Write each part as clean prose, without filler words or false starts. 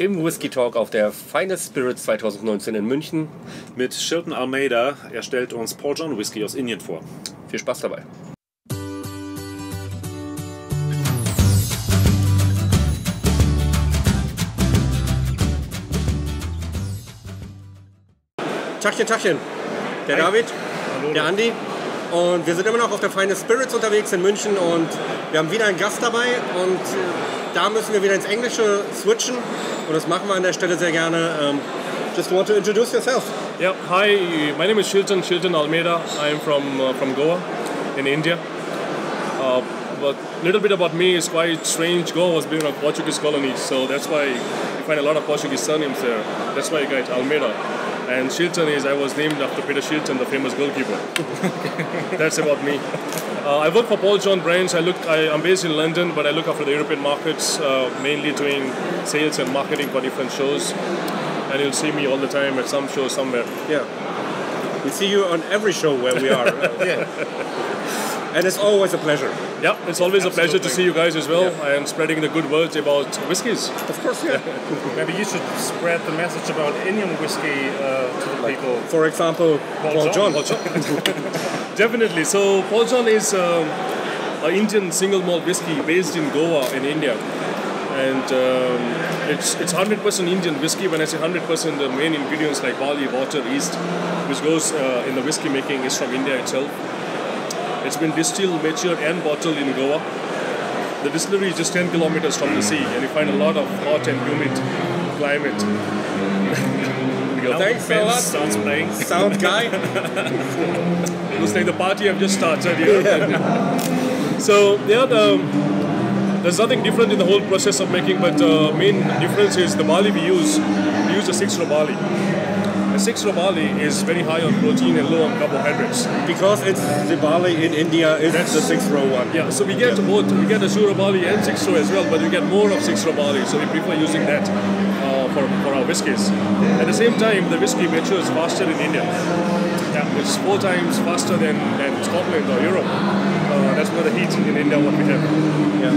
im Whisky Talk auf der Finest Spirits 2019 in München. Mit Shilton Almeida. Er stellt uns Paul John Whisky aus Indien vor. Viel Spaß dabei. Tachchen, Tachchen. Der David, Hallo. der Andi. Und wir sind immer noch auf der Finest Spirits unterwegs in München und wir haben wieder einen Gast dabei und da müssen wir wieder ins Englische switchen und das machen wir an der Stelle sehr gerne. Just want to introduce yourself. Yeah, hi, my name is Shilton Almeida. I'm from Goa in India. But a little bit about me is quite strange. Goa was being a Portuguese colony, so that's why you find a lot of Portuguese surnames there. That's why I got Almeida. And Shilton I was named after Peter Shilton, the famous goalkeeper. That's about me. I work for Paul John Brennerei. I'm based in London, but I look after the European markets, mainly doing sales and marketing for different shows. And you'll see me all the time at some show somewhere. Yeah. We see you on every show where we are. Yeah. And it's always a pleasure. Yeah, it's always a pleasure to see you guys as well, and spreading the good words about whiskies. Of course, yeah. Maybe you should spread the message about Indian whiskey to the people. For example, Paul John. Definitely. So Paul John is an Indian single malt whiskey based in Goa in India. And it's 100% Indian whiskey. When I say 100%, the main ingredients like barley, water, yeast, which goes in the whiskey making, is from India itself. It's been distilled, matured and bottled in Goa. The distillery is just 10 kilometers from the sea and you find a lot of hot and humid climate. Thanks a lot. Sounds playing. Sound guy. Looks like the party have just started here. Yeah. So yeah, there's nothing different in the whole process of making, but the main difference is the barley we use. We use a 6-row barley. A 6-row barley is very high on protein and low on carbohydrates. Because it's the barley in India is the 6-row one. Yeah, so we get both. We get a 2-row barley and 6-row as well, but we get more of 6-row barley, so we prefer using that for our whiskies. At the same time, the whiskey matures faster in India. Yeah, it's 4 times faster than Scotland or Europe. That's where the heat in India what we have. Yeah.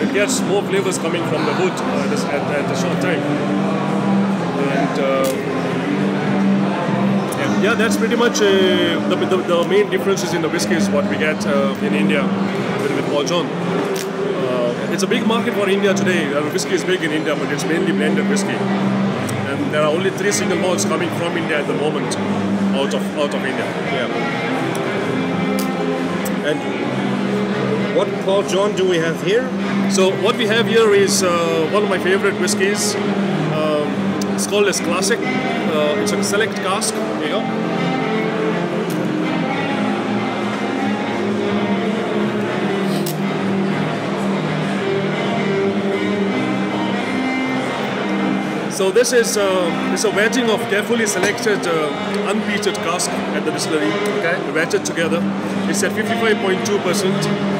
It gets more flavors coming from the wood at a short time. And yeah, that's pretty much the main differences in the whiskies what we get in India with Paul John. It's a big market for India today. Whiskey is big in India, but it's mainly blended whiskey. And there are only 3 single malts coming from India at the moment, out of India. Yeah. And what Paul John do we have here? So what we have here is one of my favorite whiskies. It's called as Classic. It's a select cask. There you go. So this is it's a wetting of carefully selected unpeated cask at the distillery. Okay. Wetted together. It's at 55.2%.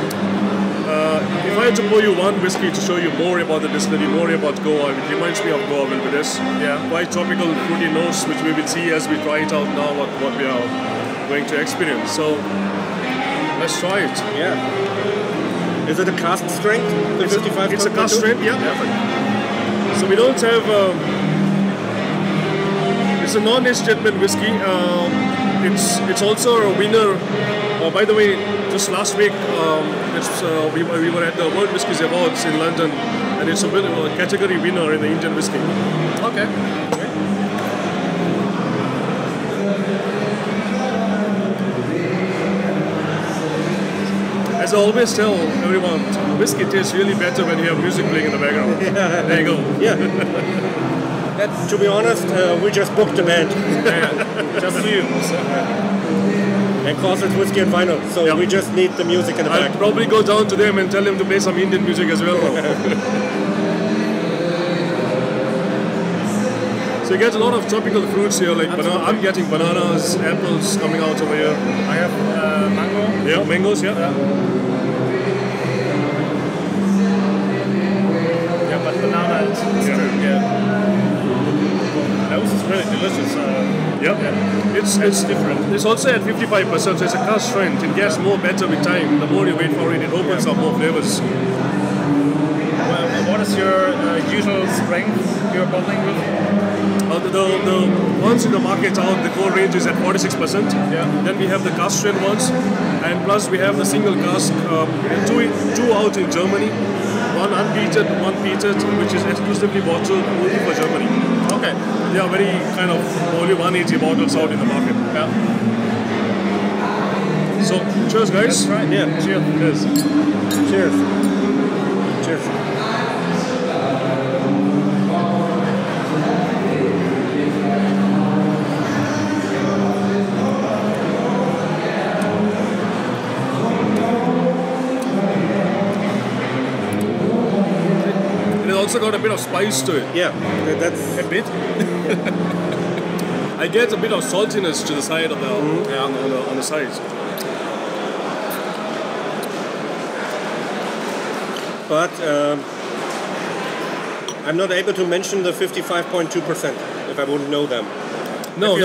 If I had to pour you one whiskey to show you more about the distillery, more about Goa, it reminds me of Goa a little bit. Yeah. Quite tropical, fruity notes, which we will see as we try it out now, what we are going to experience. So, let's try it. Yeah. Is it a cask strength? It's a cask strength, yeah. So we don't have... it's a non-age statement whiskey. It's also a winner. By the way, just last week, we were at the World Whiskies Awards in London, and it's a category winner in the Indian whiskey. Okay. As I always tell everyone, whiskey tastes really better when you have music playing in the background. Yeah. There you go. Yeah. That, to be honest, we just booked the band. Yeah. Just for you. And cause it's whiskey and vinyl, so we just need the music in the back. I'll probably go down to them and tell them to play some Indian music as well. So you get a lot of tropical fruits here, like banana. I'm getting bananas, apples coming out over here. I have mango. Yeah, mangoes, yeah. Yeah, but banana is true, yeah. That was really delicious. It's different. It's also at 55%, so it's a cask strength. It gets more better with time. The more you wait for it, it opens up more flavors. Well, what is your usual strength you're bottling with? The ones in the market out, the core range is at 46%. Yeah. Then we have the cask strength ones, and plus we have the single cask, two out in Germany, one unpeated, one peated, which is exclusively bottled only for Germany. Okay. They are very kind of only 180 bottles out in the market. Yeah. So, cheers, guys. That's right. Yeah. Cheers. Cheers. Cheers. It also got a bit of spice to it. Yeah, that's A bit. I get a bit of saltiness to the side of the on the sides. But I'm not able to mention the 55.2% if I wouldn't know them. No.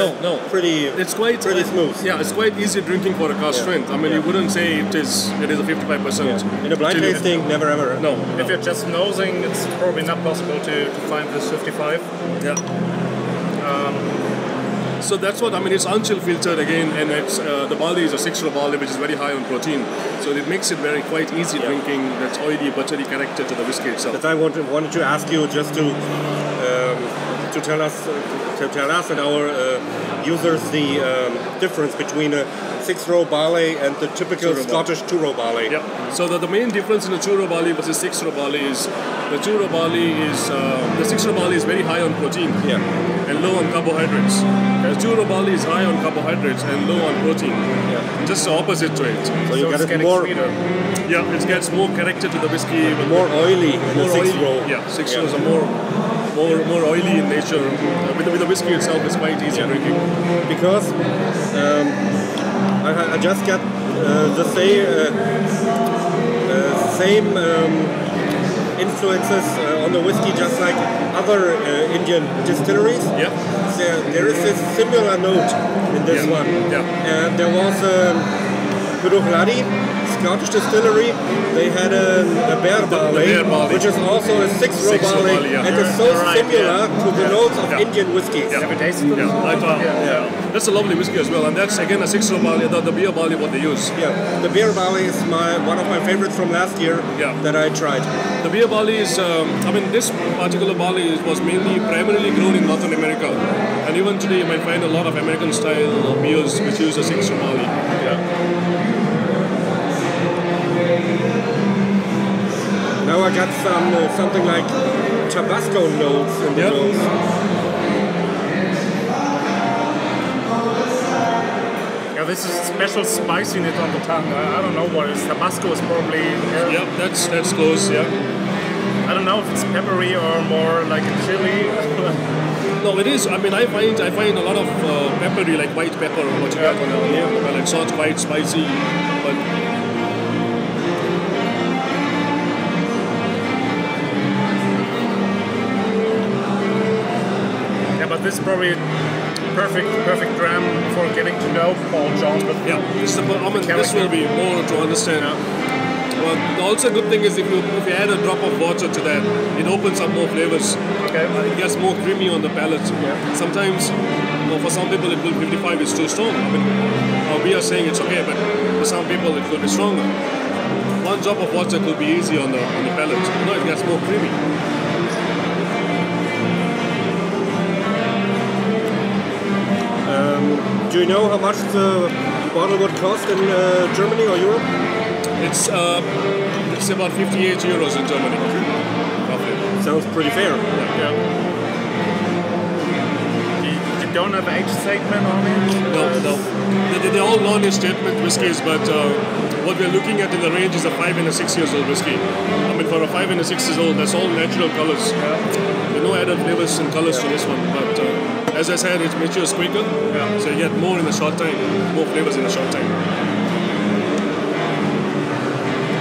Pretty Pretty smooth. Yeah, it's quite easy drinking for a cask strength. I mean, you wouldn't say it is a 55%. In a blind tasting, never ever. No. If you're just nosing, it's probably not possible to find this 55. Yeah. So that's what I mean. It's unchill filtered again, and it's the barley is a 6-row barley, which is very high on protein. So it makes it very quite easy drinking. That's oily, buttery character to the whiskey itself. But I wanted to ask you just to tell us and our users the difference between a 6-row barley and the typical Scottish 2-row barley. Yeah. So the main difference in the 2-row barley versus 6-row barley is the 2-row barley is the 6-row barley is very high on protein. Yeah. And low on carbohydrates. The 2-row barley is high on carbohydrates and low on protein. Yeah. Just the opposite to it. So you it's get it getting more sweeter. Yeah, it gets more character to the whiskey. With more oily in the more 6-row. oily. Yeah, 6 rows are more oily in nature. With the whiskey itself, it's quite easy drinking. Because I just got the same influences on the whiskey, just like other Indian distilleries. Yeah. There is a similar note in this one. Yeah. And there was Puduhladi, Scottish distillery. They had a bear barley, which is also a 6-row barley, yeah. and it's so similar to the notes of Indian whiskies. Yeah. Have you tasted it? Yeah. That's a lovely whiskey as well, and that's again a 6-row barley, the beer barley what they use. Yeah, the beer barley is one of my favorites from last year that I tried. The beer barley is, this particular barley was primarily grown in Northern America, and even today you might find a lot of American style beers which use a 6-row barley. Yeah. Now I got something like Tabasco notes in the nose. Yeah, this is special spiciness on the tongue. I don't know what it is. Tabasco is probably... Yeah, that's close, yeah. I don't know if it's peppery or more like a chili. No, it is. I mean, I find a lot of peppery, like white pepper, or what you got on the like it's not quite spicy, but... But this is probably perfect dram for getting to know Paul John. Yeah, this will be more to understand. Well, also a good thing is if you add a drop of water to that, it opens up more flavors. Okay. It gets more creamy on the palate. Yeah. Sometimes, for some people, 55 is too strong. I mean, we are saying it's okay, but for some people it could be stronger. One drop of water could be easy on the palate. It gets more creamy. Do you know how much the bottle would cost in Germany or Europe? It's about 58 euros in Germany. Roughly. Sounds pretty fair. Yeah. You don't have age statement on it? No. They're all non-age statement whiskies, but what we're looking at in the range is a 5 and a 6 years old whiskey. I mean, for a 5 and a 6 years old, that's all natural colors. Yeah. There are no added flavors and colors to this one, but as I said, it matures quicker, so you get more in a short time, more flavors in a short time.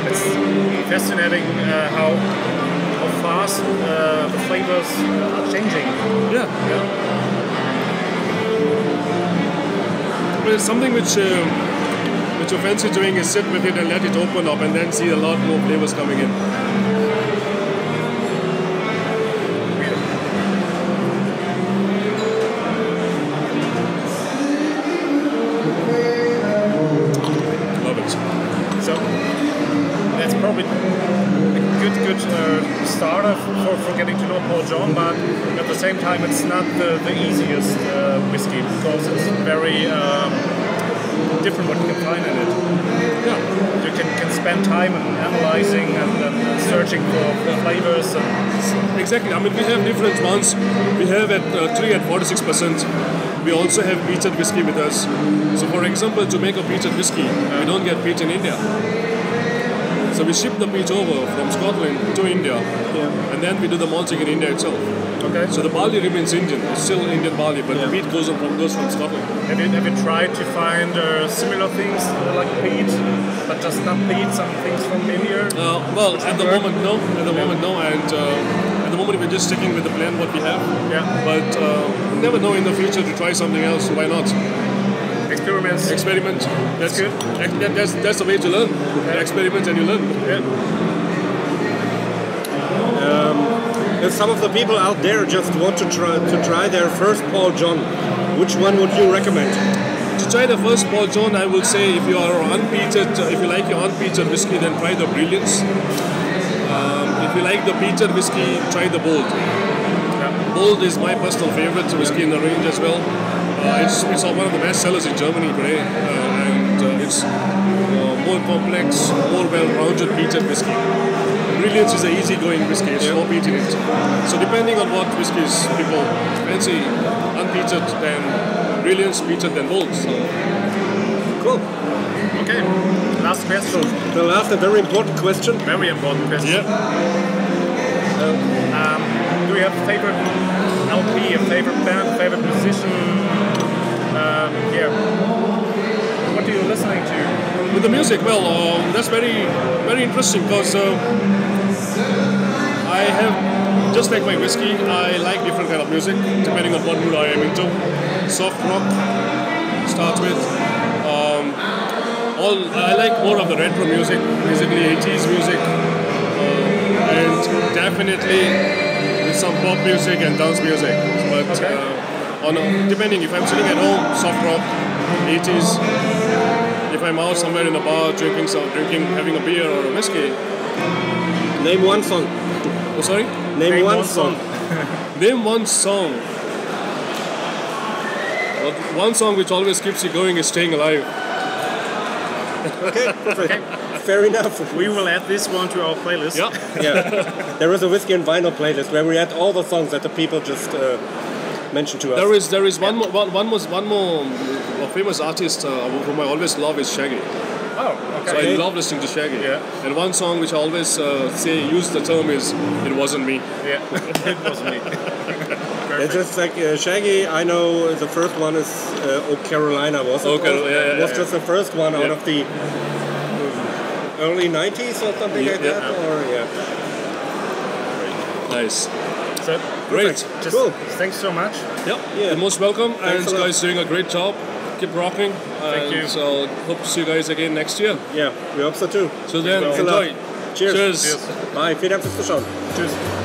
It's fascinating how fast the flavors are changing. Yeah. But it's something which you fancy doing is sit with it and let it open up and then see a lot more flavors coming in. to know Paul John, but at the same time it's not the easiest whiskey because it's very different what you can find in it. Yeah. You can spend time analyzing and searching for flavors. Exactly. I mean, we have different ones. We have at 3 at 46%. We also have peated whiskey with us. So, for example, to make a peated whiskey, we don't get peat in India. So we ship the peat over from Scotland to India, and then we do the malting in India itself. Okay. So the barley remains Indian. It's still Indian barley, but the peat goes from Scotland. Have you tried to find similar things like peat, but just not peat, some things from India? Well, at the moment, no. At the moment, no. And at the moment, we're just sticking with the plan what we have. Yeah. But never know in the future to try something else. Why not? Experiment. That's good. That's the way to learn. Experiment and you learn. Yeah. If some of the people out there just want to try their first Paul John, which one would you recommend? To try the first Paul John, I would say if you are unpeated, if you like your unpeated whiskey, then try the Brilliance. If you like the peated whiskey, try the Bold. Bold is my personal favorite whiskey in the range as well. It's one of the best sellers in Germany today, and it's more complex, more well-rounded peated whiskey. Brilliance is an easy-going whiskey, it's no peat in it. So depending on what whiskies people fancy, unpeated, then Brilliance, peated, then Bold. So. Cool. Okay, last question. The last, a very important question. Very important question. Yeah. Do you have a favorite LP, a favorite band, a favorite musician? What are you listening to? With the music, well, that's very, very interesting because I have, just like my whiskey, I like different kind of music depending on what mood I am into. Soft rock, start with. I like more of the retro music, basically 80s music, and definitely with some pop music and dance music. But depending if I'm sitting at home, soft rock, 80s. If I'm out somewhere in a bar drinking, having a beer or a whiskey. Name one song. Oh, sorry? Name one song. Name one song. Well, one song which always keeps you going is Staying Alive. Okay, perfect. Fair enough. We will add this one to our playlist. Yeah. There is a whiskey and vinyl playlist where we add all the songs that the people just mentioned to us. There is one more famous artist whom I always love is Shaggy. Oh, okay. So I love listening to Shaggy. Yeah. And one song which I always use the term is "It Wasn't Me." Yeah, it wasn't me. It's just like Shaggy. I know the first one is "Oh Carolina" was it? Was just the first one out of the early '90s or something like that. Or Nice. So, great. Cool. Thanks so much. Yep. You're most welcome. Thanks and guys doing a great job. Keep rocking. Thank you. So hope to see you guys again next year. Yeah, we hope so too. So then, Thanks a enjoy. lot. Cheers. Cheers. Bye. Vielen Dank fürs Zuschauen. Tschüss.